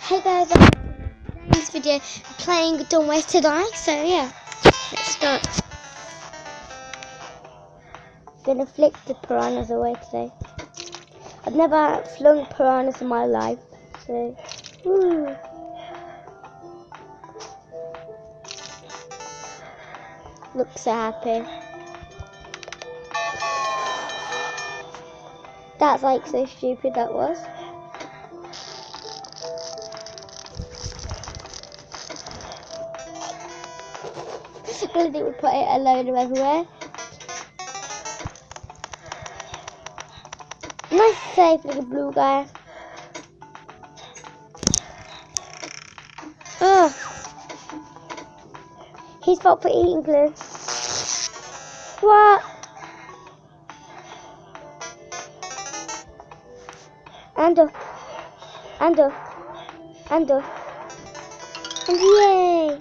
Hey guys, in this video we're playing Don't Waste to Die, so yeah, let's start. Gonna flick the piranhas away today. I've never flung piranhas in my life, so woo. Look so happy. That's like so stupid that was. I think we put it a load of everywhere. Nice safe little blue guy. Oh, he's fought for eating glue. What? And yay!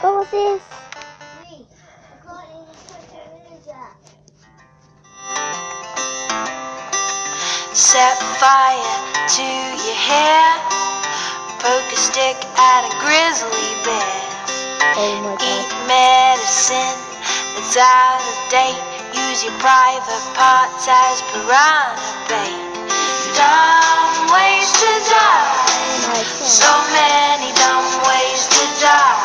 What was this? Set fire to your hair, poke a stick at a grizzly bear. Oh my Eat god. medicine that's out of date, use your private parts as piranha bait. Dumb ways to die, so many dumb ways to die.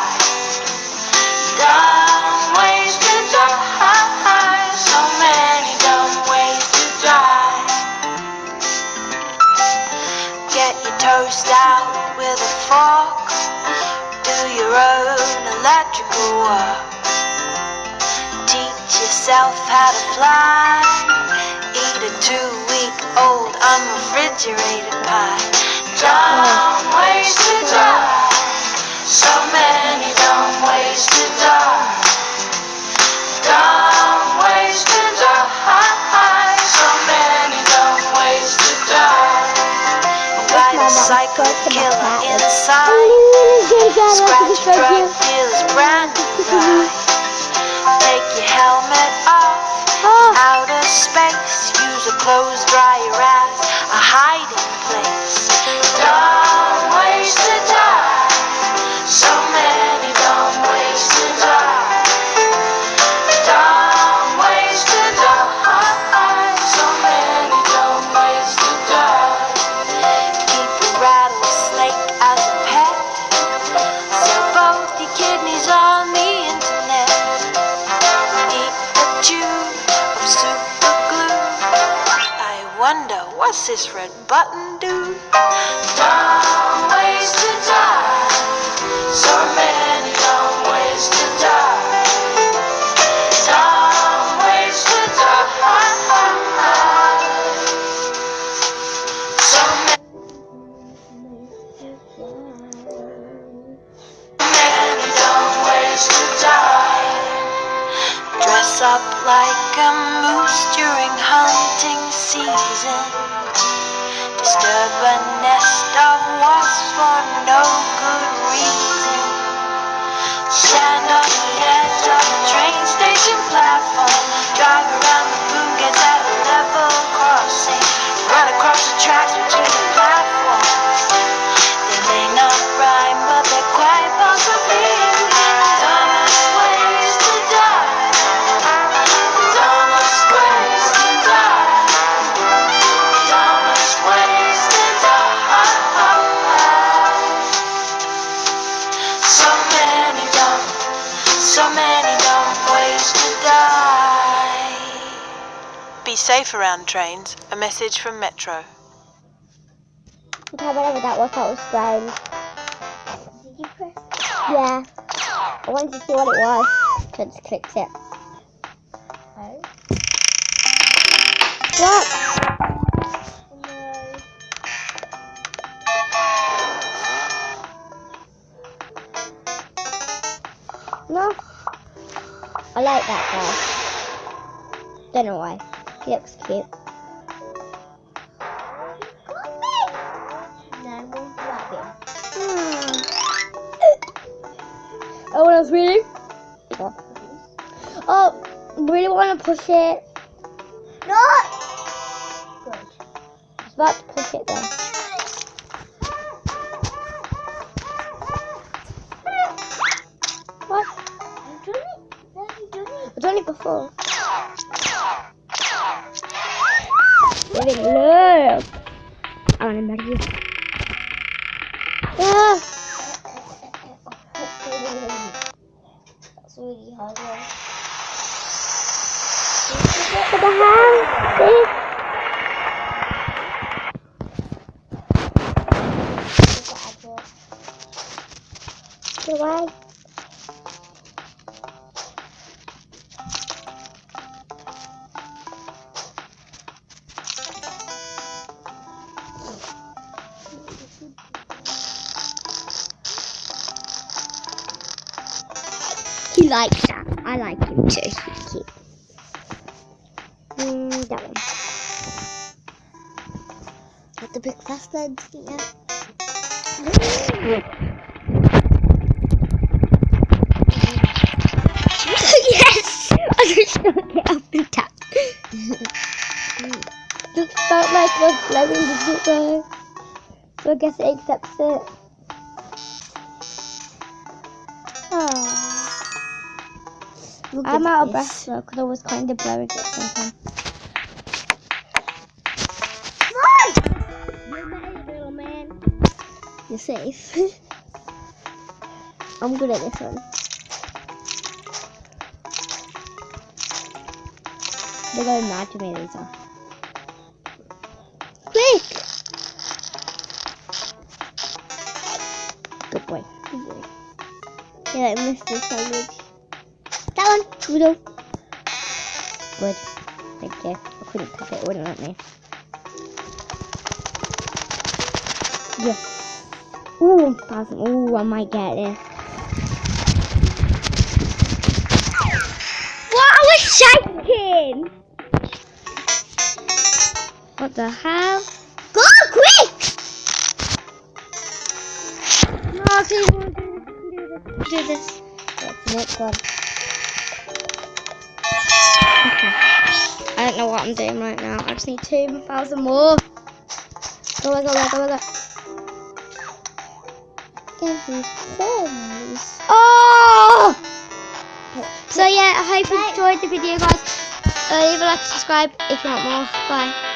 Dumb ways to die, so many dumb ways to die. Get your toast out with a fork, do your own electrical work. Teach yourself how to fly, eat a 2-week-old unrefrigerated pie. Dumb ways to die, so many dumb ways to die. Dumb ways to die, so many dumb ways to die. By the psycho killer inside, scratch a drug dealer's brand new ride. Take your helmet off, outer space, use a clothes dryer as a hiding place. Dumb ways to die, so many dumb ways to die. Dumb ways to die, so many dumb ways to die. Keep a rattlesnake as a pet, sell both your kidneys on the internet. Eat a tube of super glue, I wonder what's this red button do? Dumb ways to die, so many dumb ways to die. Dumb ways to die, so many dumb ways to die. Dress up like a moose during hunting season. Disturb a nest of wasps for no good reason. Stand on the edge of a train station platform. Drive around the boom gates at a level crossing. Run across the tracks between the platforms. They may not rhyme, but they're quite possibly the dumbest ways to die. The dumbest ways to die. The dumbest ways to die. So many dumb ways to die. Be safe around trains. A message from Metro. Okay, whatever that was strange. Did you press? Yeah. I wanted to see what it was, so I just clicked it. Oh. What? No. No. I like that guy. Don't know why. He looks cute. Oh, what else, really? Oh, really want to push it. No! Good. I was about to push it though. What? I've done it. No, you've done it. I've done it before. Let it look. I want to marry you. Ah. That's really hard one. What the hell? See? Go away. He likes that. I like him too. He's cute. That one. Got the big fast legs, yeah. Yes! I just don't get off the tap. Just felt like we're blowing the zipper. So I guess it accepts it. Oh. I'm out of breath though because I was kind of blowing it sometimes. Little man. You're safe. I'm good at this one. They're going mad to me, these are. Quick! Good boy. Good boy. Yeah, I missed this sandwich. That one! Good. Good. Thank you. I couldn't tap it, it wouldn't let me. Yes. Ooh, 1,000. Ooh, I might get it. What? I was shaking! What the hell? Go quick! No, please don't do this. What's the next one? Okay. I don't know what I'm doing right now. I just need 2,000 more. Go. Get these pawns. Oh! So yeah, I hope you enjoyed the video, guys. Leave a like, subscribe if you want more. Bye.